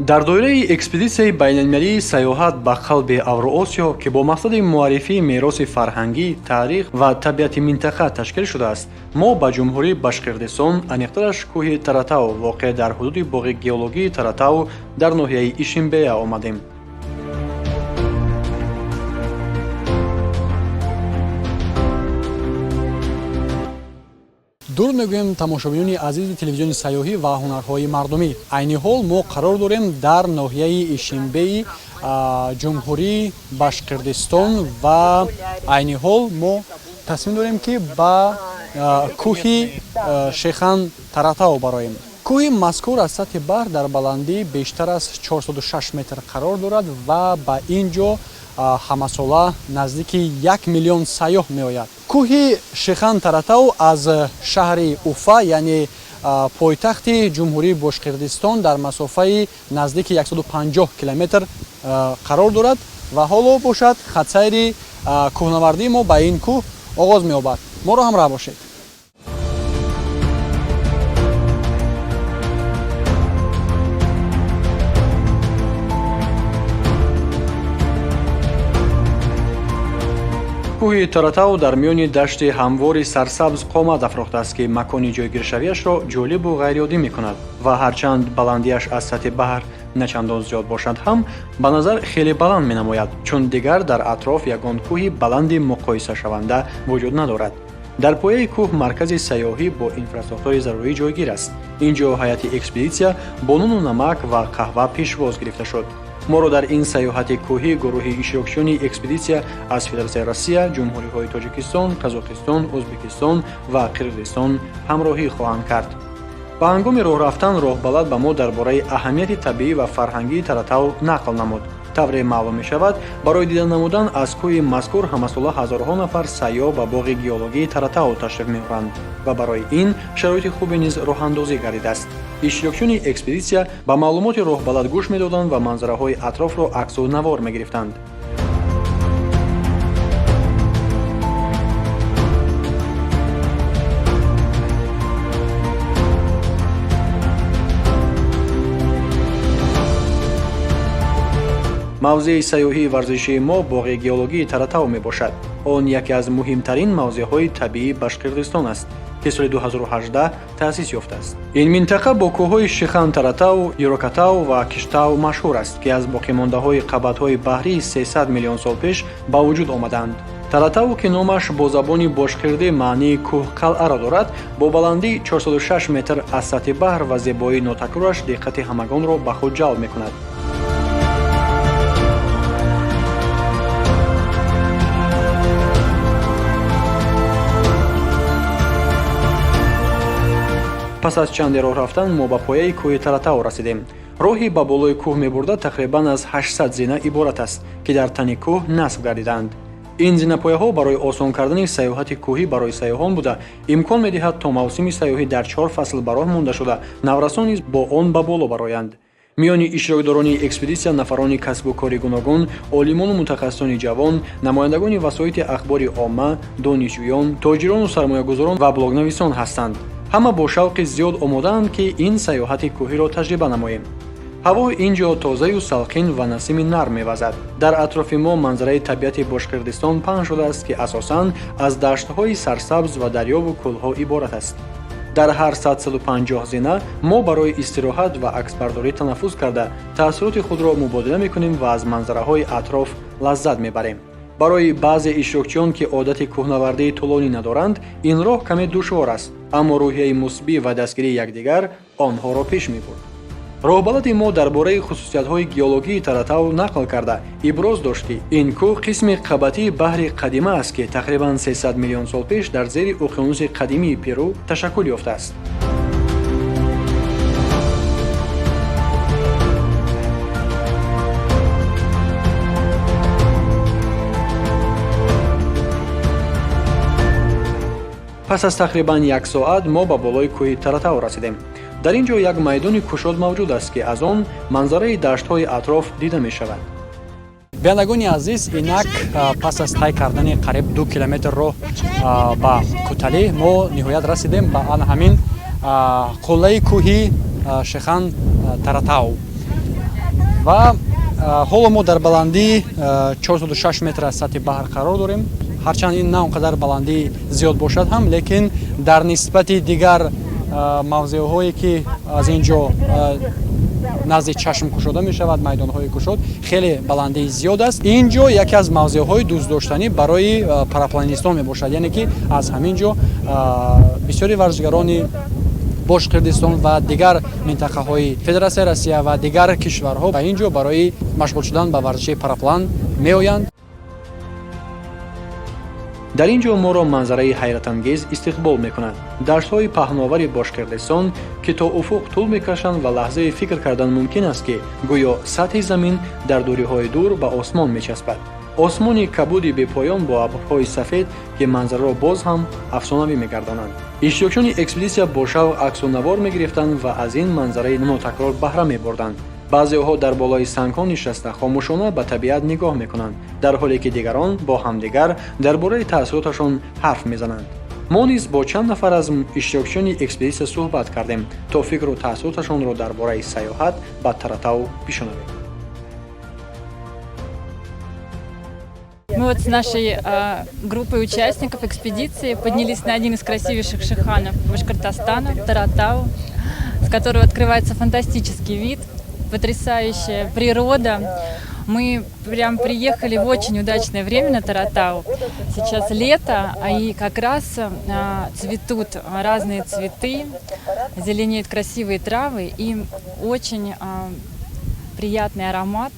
дар доираи экспедитсияи байналмилалии сайёҳат ба қалби Авроосиё ки бо мақсади муаррифии мероси фарҳангӣ, таърих ва табиати минтақа ташкил шудааст, мо ба ҷумҳурии Башқирдистон, аниқтараш кӯҳи Таратау воқеъ дар ҳудуди боғи геологии Таратау дар ноҳияи Ишимбея омадем. дуруд мегӯем тамошобинони азизи телевизиони сайёҳӣ ва ҳунарҳои мардумӣ. Айни ҳол мо қарор дорем дар ноҳияи Ишимбеи ҷумҳурии Башқирдистон ва айни ҳол мо тасмим дорем ки ба кӯҳи Шехан Таратау бароем. кӯҳи мазкур аз сатҳи баҳр дар баландӣ бештар аз 406 метр қарор дорад ва ба ин ҷо ҳамасола наздики 1 миллион сайёҳ меояд. кӯҳи Шехан Таратау аз шаҳри Уфа, яъне пойтахти ҷумҳурии Бошқирдистон, дар масофаи наздики 150 километр қарор дорад ва ҳоло бошад хатсайри кӯҳнавардии мо ба ин кӯҳ оғоз меёбад. моро ҳамроҳ бошед. кӯҳи Таратау дар миёни дашти ҳамвори сарсабз қомат афрохтааст ки макони ҷойгиршавиашро ҷолибу ғайриоддӣ мекунад ва ҳарчанд баландиаш аз сатҳи баҳр начандон зиёд бошад ҳам ба назар хеле баланд менамояд, чун дигар дар атроф ягон кӯҳи баланди муқоисашаванда вуҷуд надорад. дар пояи кӯҳ маркази сайёҳӣ бо инфраструктураи зарурӣ ҷойгир аст. ин ҷо ҳайати экспедитсия бо нуну намак ва қаҳва пешвоз гирифта шуд. моро дар ин саёҳати кӯҳӣ гурӯҳи иштирокчиёни экспедитсия аз Федератсияи Россия, ҷумҳуриҳои Тоҷикистон, Қазоқистон, Ӯзбекистон ва Қирғизистон ҳамроҳӣ хоҳанд кард. ба ҳангоми роҳ рафтан роҳбалад ба мо дар бораи аҳамияти табиӣ ва фарҳангии Таратау нақл намуд. тавре маълум мешавад, барои дидан намудан аз кӯҳи мазкур ҳамасола ҳазорҳо нафар сайёҳ ба боғи геологии Таратау ташриф меоранд ва барои ин шароити хубе низ роҳандозӣ гардидааст. иштирокчиёни экспедитсия ба маълумоти роҳбалад гӯш медоданд ва манзараҳои атрофро аксу навор мегирифтанд. мавзеи сайёҳии варзишии мо боғи геологии Таратау мебошад. он яке аз муҳимтарин мавзеъҳои табиии Башқирдистон аст ки соли 2018 таъсис ёфтааст. ин минтақа бо кӯҳҳои Шехан Таратау, Юрокатау ва Киштау машҳур аст ки аз боқимондаҳои қабатҳои баҳрии 300 миллион сол пеш ба вуҷуд омаданд. Таратау ки номаш бо забони бошқирдӣ маънии кӯҳқалъаро дорад, бо баландии 406 метр аз сатҳи баҳр ва зебоии нотакрораш диққати ҳамагонро ба худ ҷалб мекунад. пас аз чанде роҳ рафтан мо ба пояи кӯҳи Таратау расидем. роҳи ба болои кӯҳ мебурда тақрибан аз 800 зина иборат аст ки дар тани кӯҳ насб гардиданд. ин зинапояҳо барои осон кардани сайёҳати кӯҳӣ барои сайёҳон буда имкон медиҳад то мавсими сайёҳӣ дар 4 фасл ба роҳ монда шуда наврасон низ бо он ба боло бароянд. миёни иштирокдорони экспедитсия нафарони касбу кори гуногун, олимону мутахассисони ҷавон, намояндагони васоити ахбори омма, донишҷӯён, тоҷирону сармоягузорон ва блогнависон ҳастанд. ҳама бо шавқи зиёд омодаанд ки ин саёҳати кӯҳиро таҷриба намоем. ҳавои ин ҷо тозаю салқин ва насими нарм мевазад. дар атрофи мо манзараи табиати Бошқирдистон паҳн шудааст ки асосан аз даштҳои сарсабз ва дарёву кӯлҳо иборат аст. дар ҳар 150 зина мо барои истироҳат ва аксбардорӣ танаффус карда таъссуроти худро мубодила мекунем ва аз манзараҳои атроф лаззат мебарем. барои баъзе иштирокчиён ки одати кӯҳнавардии тӯлонӣ надоранд, ин роҳ каме душвор аст, аммо рӯҳияи мусбӣ ва дастгирии якдигар онҳоро пеш мебурд. роҳбалади мо дар бораи хусусиятҳои геологии Таратау нақл карда иброз дошт ки ин кӯҳ қисми қабатии баҳри қадима аст ки тақрибан 300 миллион сол пеш дар зери уқёнуси қадимии Перу ташаккул ёфтааст. пас аз тақрибан 1 соат мо ба болои кӯҳи Таратау расидем. дар ин ҷо як майдони кушод мавҷуд аст ки аз он манзараи даштҳои атроф дида мешавад. биандагони азиз, инак пас аз тай кардани қариб 2 километр роҳ ба Куталӣ мо ниҳоят расидем ба ан ҳамин қуллаи кӯҳи Шехан Таратау. ва ҳоло мо дар баландии 406 метр аз сатҳи баҳр қарор дорем. ҳарчанд ин на он қадар баландӣ зиёд бошад ҳам, лекин дар нисбати дигар мавзеъҳое ки аз ин ҷо назди чашм кушода мешавад, майдонҳои кушод, хеле баландии зиёд аст. ин ҷо яке аз мавзеъҳои дӯстдоштанӣ барои парапланистон мебошад, яъне ки аз ҳамин ҷо бисёри варзишгарони Бошқирдистон ва дигар минтақаҳои Федератсияи Россия ва дигар кишварҳо ба ин ҷо барои машғул шудан ба варзиши параплан меоянд. дар ин ҷо моро манзараи ҳайратангез истиқбол мекунад. даштҳои паҳновари Бошқирдистон ки то уфуқ тӯл мекашанд ва лаҳзаи фикр кардан мумкин аст ки гӯё сатҳи замин дар дуриҳои дур ба осмон мечаспад. осмони кабуди бепоён бо абрҳои сафед ки манзараро боз ҳам афсонавӣ мегардонанд. иштирокчиёни экспедитсия бо шавқ аксунавор мегирифтанд ва аз ин манзараи нотакрор баҳра мебурданд. баъзеҳо дар болои сангҳо нишаста хомӯшона ба табиат нигоҳ мекунанд, дар ҳоле ки дигарон бо ҳамдигар дар бораи таъссуроташон ҳарф мезананд. мо низ бо чанд нафар аз иштирокчиёни экспедитсия суҳбат кардем, то фикру таъссуроташонро дар бораи сайёҳат ба Таратау бишунавем. Мы вот с нашей группой участников экспедиции поднялись на один из красивейших шиханов Башкортостана, Таратау, с которого открывается фантастический вид, потрясающая природа. Мы прям приехали в очень удачное время на Таратау. Сейчас лето, и как раз цветут разные цветы, зеленеют красивые травы, и очень приятный аромат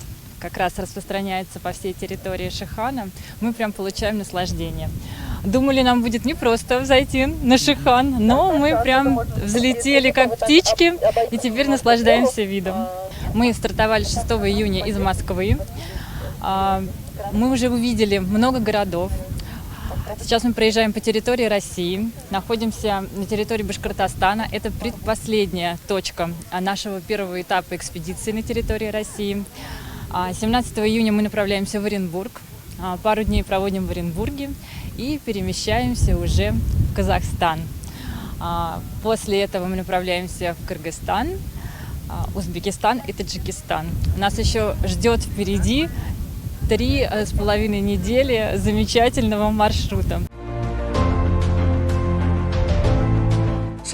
как раз распространяется по всей территории Шихана. Мы прям получаем наслаждение. Думали, нам будет непросто зайти на Шихан, но мы прям взлетели как птички и теперь наслаждаемся видом. Мы стартовали 6 июня из Москвы. Мы уже увидели много городов. Сейчас мы проезжаем по территории России, находимся на территории Башкортостана. Это предпоследняя точка нашего первого этапа экспедиции на территории России. 17 июня мы направляемся в Оренбург. Пару дней проводим в Оренбурге и перемещаемся уже в Казахстан. После этого мы направляемся в Кыргызстан, Узбекистан и Таджикистан. Нас еще ждет впереди 3,5 недели замечательного маршрута.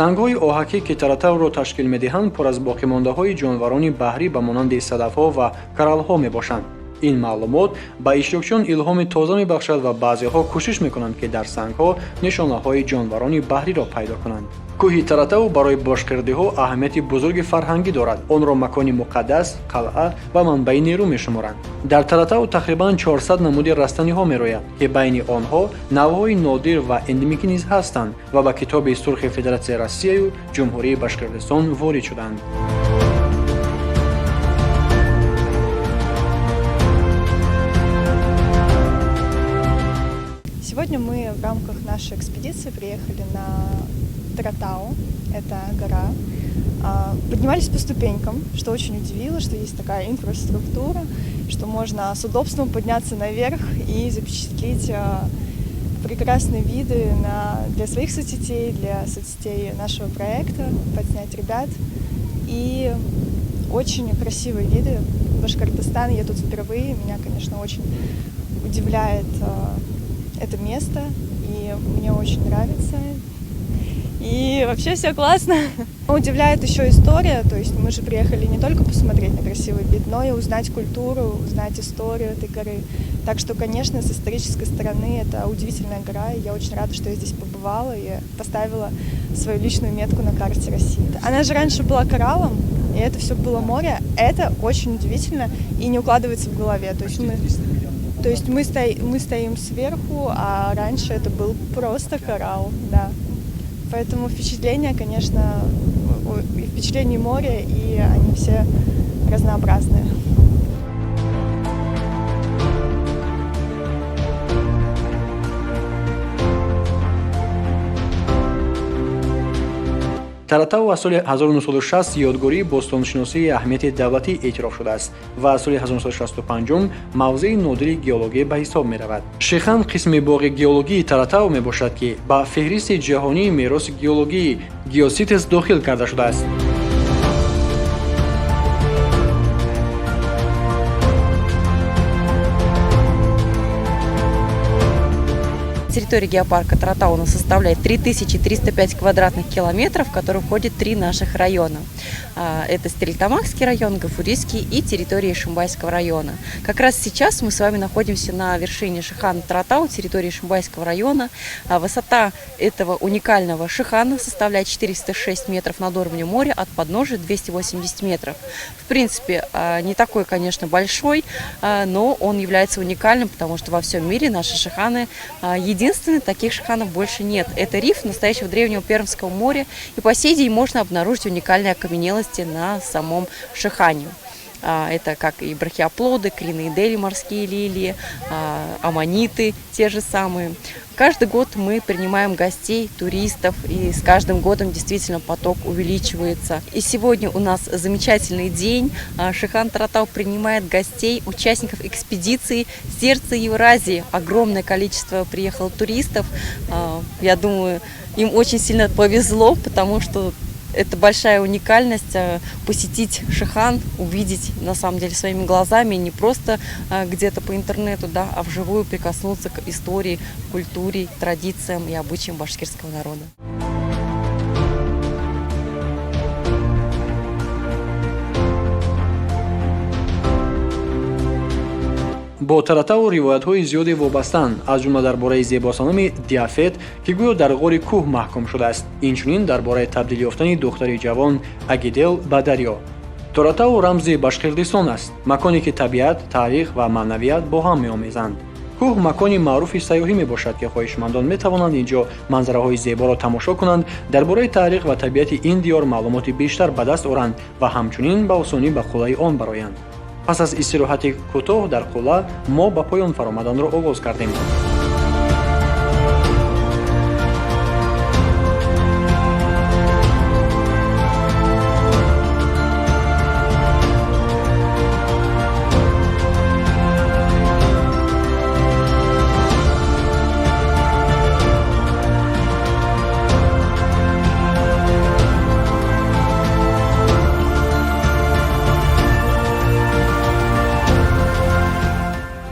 сангҳои оҳакӣ ки Таратавро ташкил медиҳанд пур аз боқимондаҳои ҷонварони баҳрӣ ба монанди садафҳо ва кораллҳо мебошанд. ин маълумот ба иштирокчиён илҳоми тоза мебахшад ва баъзеҳо кӯшиш мекунанд ки дар сангҳо нишонаҳои ҷонварони баҳриро пайдо кунанд. кӯҳи Таратав барои бошқирдиҳо аҳамияти бузурги фарҳангӣ дорад. онро макони муқаддас, қалъа ва манбаи нерӯ мешуморанд. дар Таратав тақрибан 400 намуди растаниҳо мерояд ки байни онҳо навъҳои нодир ва эндемикӣ низ ҳастанд ва ба китоби сурхи Федератсияи Россияю ҷумҳурии Башқирдистон ворид шуданд. Сегодня мы в рамках нашей экспедиции приехали на Таратау, это гора. Поднимались по ступенькам, что очень удивило, что есть такая инфраструктура, что можно с удобством подняться наверх и запечатлеть прекрасные виды для своих соцсетей, для соцсетей нашего проекта, подснять ребят. И очень красивые виды Башкортостана. Я тут впервые, меня, конечно, очень удивляет это место, и мне очень нравится. И вообще все классно. Удивляет еще история, то есть мы же приехали не только посмотреть на красивый вид, но и узнать культуру, узнать историю этой горы. Так что, конечно, с исторической стороны это удивительная гора, и я очень рада, что я здесь побывала и поставила свою личную метку на карте России. Она же раньше была кораллом, и это все было море. Это очень удивительно и не укладывается в голове. То есть мы стоим сверху, а раньше это был просто коралл, да. Поэтому впечатления, конечно, и впечатления моря, и они все разнообразные. Таратау аз соли 1960 ёдгории бостоншиносии аҳамияти давлатӣ эътироф шудааст ва аз соли 1965 мавзеи нодири геологӣ ба ҳисоб меравад. Шихан қисми боғи геологии Таратау мебошад ки ба феҳристи ҷаҳонии мероси геологии Geocities дохил карда шудааст. территория геопарка Таратау у нас составляет 3305 квадратных километров, в которые входят 3 наших района. Это Стерлитамакский район, Гафурийский и территория Ишимбайского района. Как раз сейчас мы с вами находимся на вершине Шихана Таратау, территории Ишимбайского района. Высота этого уникального шихана составляет 406 метров над уровнем моря, от подножия 280 метров. В принципе, не такой, конечно, большой, но он является уникальным, потому что во всем мире наши шиханы единственные, таких шиханов больше нет. Это риф настоящего древнего Пермского моря, и по сей день можно обнаружить уникальные окаменелости на самом шихане. Это как и брахиоплоды, криноидели, морские лилии, аммониты те же самые. Каждый год мы принимаем гостей, туристов, и с каждым годом действительно поток увеличивается. И сегодня у нас замечательный день. Шихан Таратау принимает гостей, участников экспедиции «Сердце Евразии». Огромное количество приехало туристов. Я думаю, им очень сильно повезло, потому что это большая уникальность посетить Шихан, увидеть на самом деле своими глазами, не просто где-то по интернету, да, а вживую прикоснуться к истории, культуре, традициям и обычаям башкирского народа. бо Таратау ривоятҳои зиёде вобастаанд, аз ҷумла дар бораи зебосаноми Диафет, ки гӯё дар ғори кӯҳ маҳкум шудааст, инчунин дар бораи табдил ёфтани духтари ҷавон Агидел ба дарё. Таратау рамзи Башқирдистон аст, маконе ки табиат, таърих ва маънавият бо ҳам меомезанд. кӯҳ макони маъруфи сайёҳӣ мебошад, ки хоҳишмандон метавонанд инҷо манзараҳои зеборо тамошо кунанд, дар бораи таърих ва табиати ин диёр маълумоти бештар ба даст оранд ва ҳамчунин ба осонӣ ба қуллаи он бароянд. пас аз истироҳати кӯтоҳ дар қулла, мо ба поён фаромаданро оғоз кардем.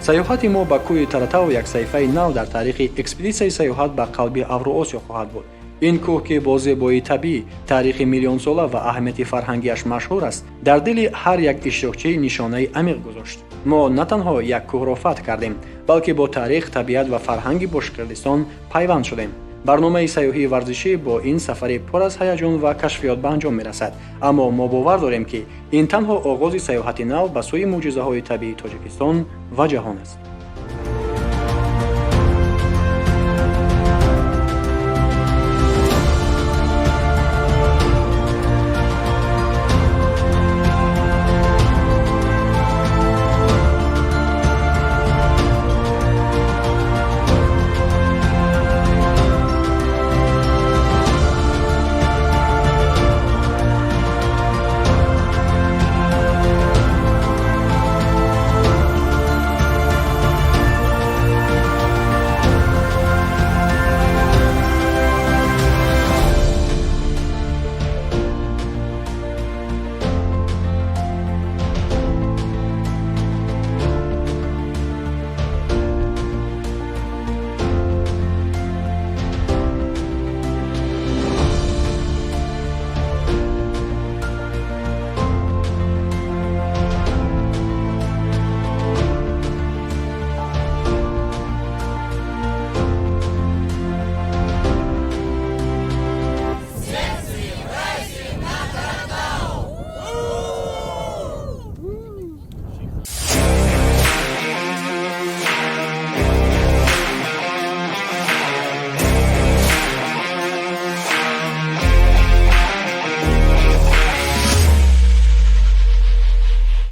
саёҳати мо ба кӯҳи Таратау як саҳифаи нав дар таърихи экспедитсияи саёҳат ба қалби Авроосиё хоҳад буд. ин кӯҳ, ки бо зебоии табиӣ, таърихи миллионсола ва аҳамияти фарҳангиаш машҳур аст, дар дили ҳар як иштирокчӣ нишонаи амиқ гузошт. мо на танҳо як кӯҳро фатҳ кардем, балки бо таърих, табиат ва фарҳанги Бошқирдистон пайванд шудем. барномаи саёҳии варзишӣ бо ин сафари пур аз ҳаяҷон ва кашфиёт ба анҷом мерасад, аммо мо бовар дорем, ки ин танҳо оғози саёҳати нав ба сӯи мӯъҷизаҳои табиии Тоҷикистон ва ҷаҳон аст.